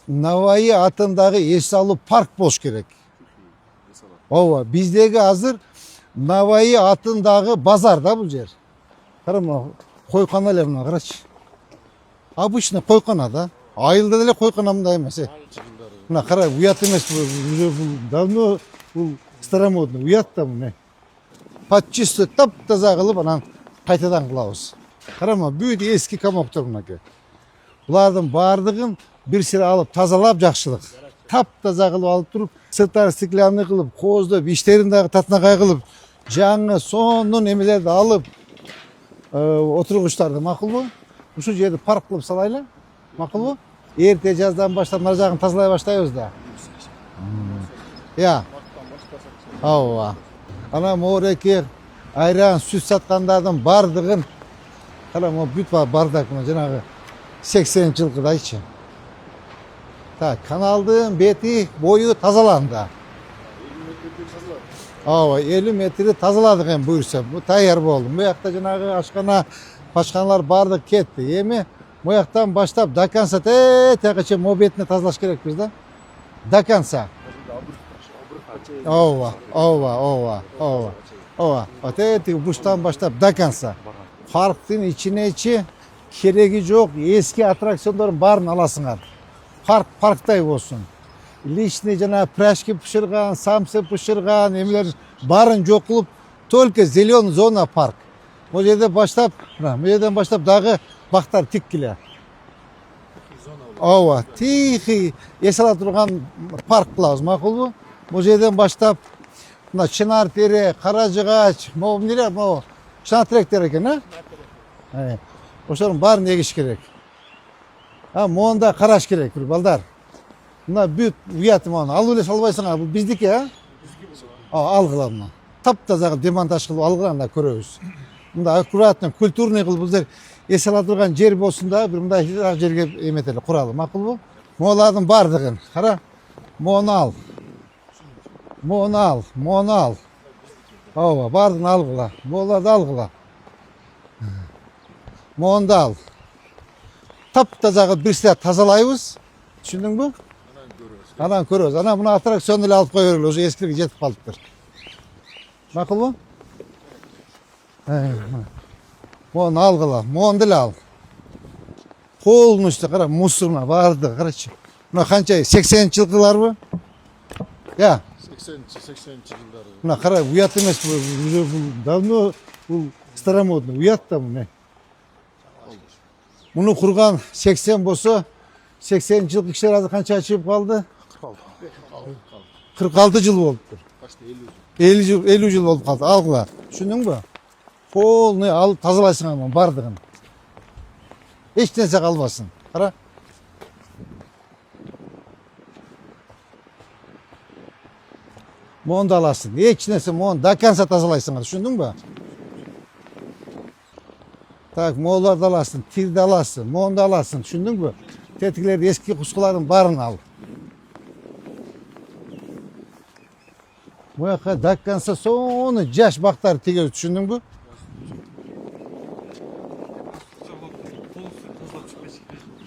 Navai atındağı Esalı Park boş gerek. Ova bizdeki hazır Navai atındağı bazarda bu yer. Karama koykana levna karaç. Обычно koykana da. Ayılda dele koykanamda emesi. Mına kara uyat emес bu. Давно bu старомодный uyat da bu ne. Подчистый тап-таза кылып анан кайтадан кылабыз. Карама бүт эски камоктор мынакей. Булардын баардыгын бир сире алып тазалап жакшылык. Тап-таза кылып алып туруп, сырттары стеклянный кылып, кооздоп, иштерин дагы татынакай кылып, жаңы сонун эмелерди алып, отургучтарды макулбу? Ушул жерди парк кылып салайлы. Макулбу? Эрте жаздан баштап мына жагын тазалай баштайбыз да. Я. Ооба. Ана моореке айран сүт саткандардын бардыгын кара mo бүт бардак мына жанагы 80-жылкыдайчы. Так, каналдын бети бою тазаланды. 50 метри тазаладык эми буюрса. Бу даяр болду. Бу жакта жанагы ашкана, башканалар бардык кетти. Эми бу жактан баштап до конца тегаче мобетини тазалаш керекпиз да. До конца. Ова. Оте буштан баштап до конца. Парктын içine кереги жок, эски аттракциондордун баарын аласыңар. Парктай болсун. Личный жана пряжки пышырган, самсы пышырган, эмелер баарын жок кылып, только зеленый зона парк. Бул жерден баштап дагы бактар тиккиле. Ооба, тихий эс ала турган парк кылабыз, макулбу? Бул жерден баштап мына чынар тере, кара жыгач, могу эмне, могу чынар теректер экен, а? Ошонун баарын эгиш керек. Монда караш керек, балдар. Мына бүт уят мону алып эле салбайсыңар, бул биздики, а? Алгыла мына. Таптаза демонтаж кылып алгыла анда көрөбүз. Мында аккуратный, культурный кылып бул жер эс ала турган жер болсун да, бир мындай жерге эметели, куралы, макулбу? Могулардын бардыгын, кара. Мону ал. Ооба, бардын алгыла. Могуларды алгыла. Мону ал. Таптаза бир сире тазалайбыз. Түшүндүңбү? Анан көрөбүз. Анан муну аттракционду эле алып кое бергиле, уже эскилиги жетип калыптыр. Макулбу? Мону алгыла, мону деле ал. Полностью кара, мусорна барды, карачы. Мына канча 80-жылкыларбы? Я. 80-жылдары. Мына кара, уят эмес бул, уже бул давно бул старомодный, уят да бул не. Муну курган 80 болсо, 80 жыл кишилер азыр канча чыгып калды? 46 жыл болуптур. 50 жыл болуп калды. Алгыла. Түшүндүңбү? Полный алып тазалайсың анын бардыгын. Эч нерсе калбасын. Кара. Монду аласың. Эч нерсе мону до конца тазалайсыңар. Түшүндүңбү? Так, мооларды аласың, тирди аласың, моонду аласың. Түшүндүңбү? Тетикилерди, эски кускулардын баарын ал. Бу жака до конца сону жаш бактар тигебиз, түшүндүңбү?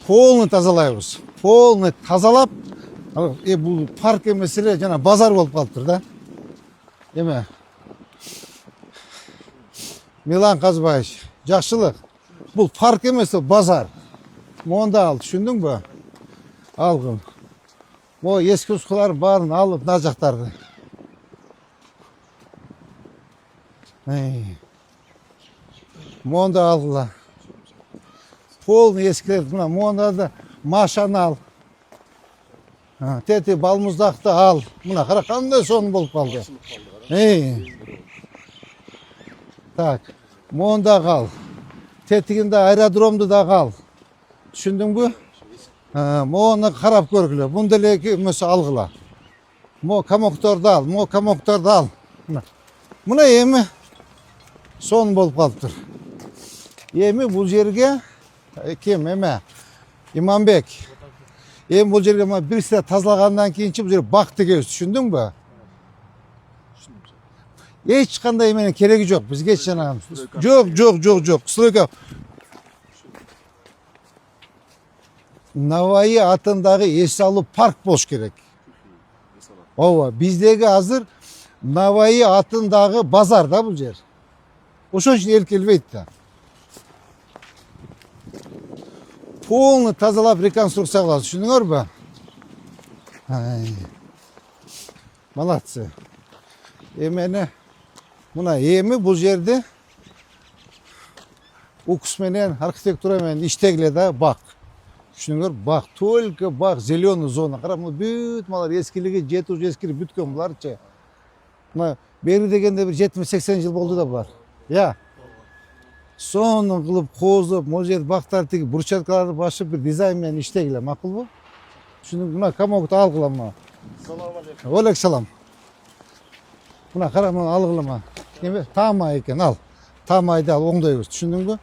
Полный тазалайбыз. Полный тазалап, бул парк эмес эле жана базар болуп калыптыр да. Эме? Милан Казбаевич, жакшылык. Бул парк эмес, базар. Монду ал, түшүндүңбү? Алгын. Могу эски ускулар баарын алып, мына жактарды. Монду алгыла. Полный эскилер, мына мондарды машаны ал. Тети балмуздакты ал. Мына кара кандай сонун болуп калды. Так, монду ал. Тетигинде аэродромду да ал. Түшүндүңбү? Мону карап көргүлө. Муну деле эмесе алгыла. Мо камокторду ал, Мына эми сонун болуп калыптыр. Эми бул жерге ким эме? Иманбек. Эми бул жерге бир сире тазалагандан кийинчи бул жер бак тегебиз, түшүндүңбү? Эч кандай менен кереги жок бизге жанагы. Жок. Стройка. Navai atınдағы ес алу парк болуш керек. Ооба, биздеги азыр Navai атындағы базар да бул жер. Ошон үчүн эл келбейт да. Полный тазалап реконструкция кылабыз, түшүндүңөрбү? Молодцы. Эмени мына эми бул жерде укс менен архитектура менен иштегиле да бак. Түшүнүңөр, бак, только бак, зеленый зона. Кара, мына бүт малар эскилиги жети уже эскирип бүткөн буларчы. Мына бери дегенде бир 70-80 жыл болду да булар. Я. Сону кылып козоп, могу жерде бактар тигип, брусчаткаларды башып бир дизайн менен иштегиле, макулбу? Түшүндүңбү? Мына комокту алгыла мына. Салам алейкум. Алейкум салам. Мына кара, мына алгыла мына. Эме таамай экен, ал. Таамайды ал, оңдойбуз, түшүндүңбү?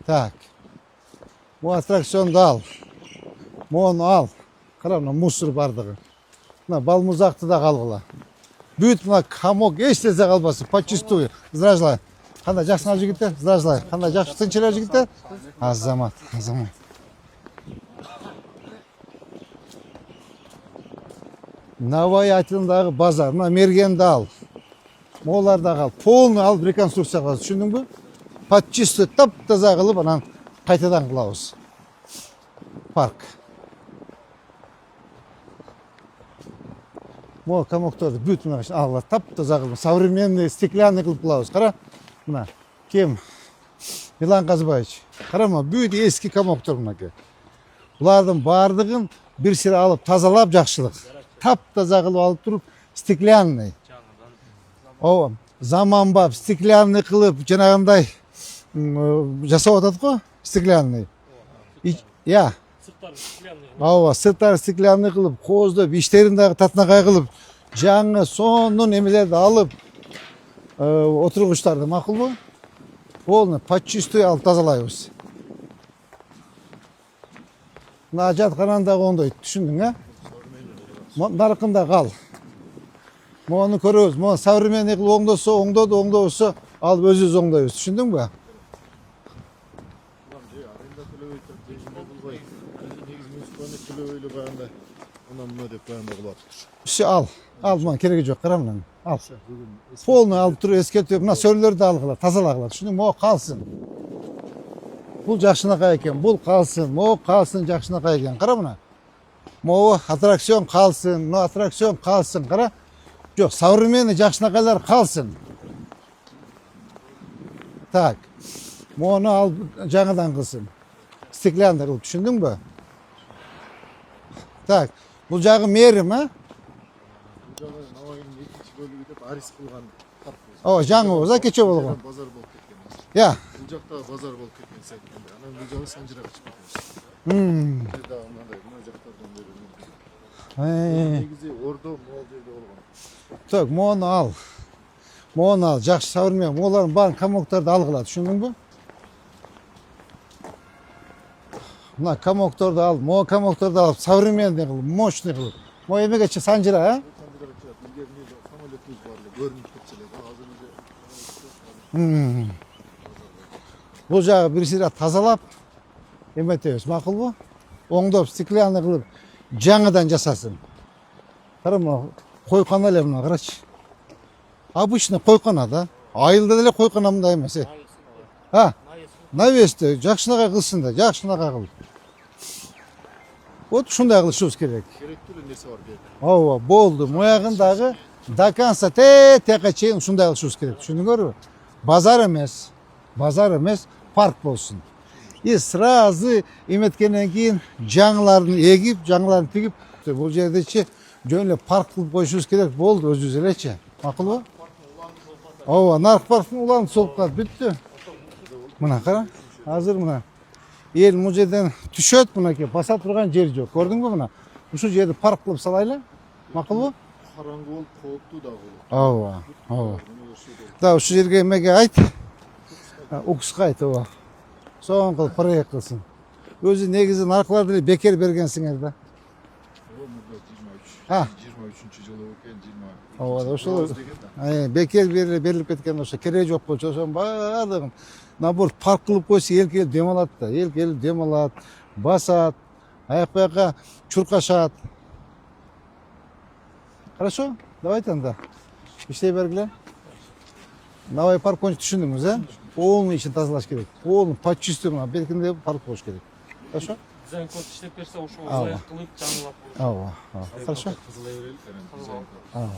Так. Бу аттракционду ал. Мону ал. Кара, мына мусор бардыгы. Мына балмузакты да алгыла. Бүт мына комок эч нерсе калбасын, почистую. Здравствуй. Кандай жакшысыңар жигиттер? Здравствуй. Кандай жакшы тынчылар жигиттер? Азамат, азамат. Navai атындагы базар, мына мергенди ал. Мооларды ал. Полный алып реконструкция кылабыз, түшүндүңбү? Почистую таптаза кылып анан кайтадан кылабыз. Парк. Могу комокторду бүт мына алгыла таптаза кылып, современный стеклянный кылып кылабыз. Кара. Мына кем Милан Казбаевич. Карама, бүт эски комоктор мынаке. Булардын бардыгын бир сире алып тазалап жакшылык. Таптаза кылып алып туруп, стеклянный. Ооба, заманбап стеклянный кылып жанагындай жасап атат го, стеклянный. Я. Сырттары стеклянный. Ооба, сырттары стеклянный кылып, коздоп, иштерин дагы татынакай кылып, жаңы сонун эмелерди алып отургучтарды макулбу? Полный почистую алып тазалайбыз. Мына жатканан дагы оңдойт, түшүндүң, а? Наркында кал. Мону көрөбүз. Мону современный кылып оңдосо, оңдобосо алып өзүбүз оңдойбуз, түшүндүңбү? Все ал. Ал, мына кереги жок, кара мына. Ал. Полный алып туруп эскертип, мына сөрлөрдү алгыла, тазалагыла. Түшүндүңбү? Могу калсын. Бул жакшынакай экен, бул калсын, могу калсын жакшынакай экен. Кара мына. Могу аттракцион калсын, мына аттракцион калсын, кара. Жок, современный жакшынакайлар калсын. Так. Мону ал жаңыдан кылсын. Стеклянный кылып, түшүндүңбү? Так. Бул жагы мерим, а? Бул жагы Навайдын экинчи бөлүгү деп арис кылган парк. Ооба, жаңыбыз, кече болгон. Базар болуп кеткен. Я. Бул жакта базар болуп кеткен секилде. Анан бул жагы санжыра чыгып кеткен. Мында мындай, мына жактардан бери. Негизи ордо могул жерде болгон. Так, мону ал. Мону ал, жакшы современный. Могулардын баарын комокторду алгыла, түшүндүңбү? Мына комокторду ал, могу комокторду алып, современный кылып, мощный кылып. Могу эмегечи санжыра, а? Бул жагы бир сире тазалап эметебиз, макулбу? Оңдоп, стеклянный кылып, жаңыдан жасасын. Кара, мына койкана эле мына, карачы. Обычный койкана да. Айылда деле койкана мындай эмес. А? Навесте жакшынакай кылсын да, жакшынакай кылып. Вот ушундай кылышыбыз керек. Керектүү нерсе бар жерде. Ооба, болду. Моягын дагы до конца текке чейин ушундай кылышыбыз керек. Түшүндүңөрбү? Базар эмес, парк болсун. И сразу эметкенден кийин жаңыларын эгип, жаңыларын тигип, бул жердечи жөн эле парк кылып коюшубуз керек болду өзүбүз элечи. Макулбу? Ооба, нарк парктын уланы солуп калат, бүттү. Мына кара, азыр мына эл мул жерден түшөт, мынакей баса турган жер жок. Көрдүңбү мына? Ушул жерди парк кылып салайлы. Макулбу? Караңгы болуп, кооптуу да болот. Ооба, ооба. Да, ушул жерге эмеге айт. Укска айт, ооба. Соң кылып проект кылсын. Өзү негизи наркылар деле бекер бергенсиңер да. 23-жылы экен, 20. Ооба, ошол бекер берилип кеткен, ошо кереги жок болчу, ошонун баардыгын наоборот парк кылып койсо эл келип дем алат да. Эл келип дем алат. басат, аяқ баяққа чуркашат. Хорошо? Давайте анда. İşte бергіле. Навай парк бойынша түшіндіңіз, ә? Полный ішін тазалаш керек. Полный, почистую мына бетінде парк болуш керек. Хорошо? Дизайн код иштеп берсе ошол Ооба. ылайык кылып жаңылап. Ооба. Хорошо? Кызылай берели. Ооба.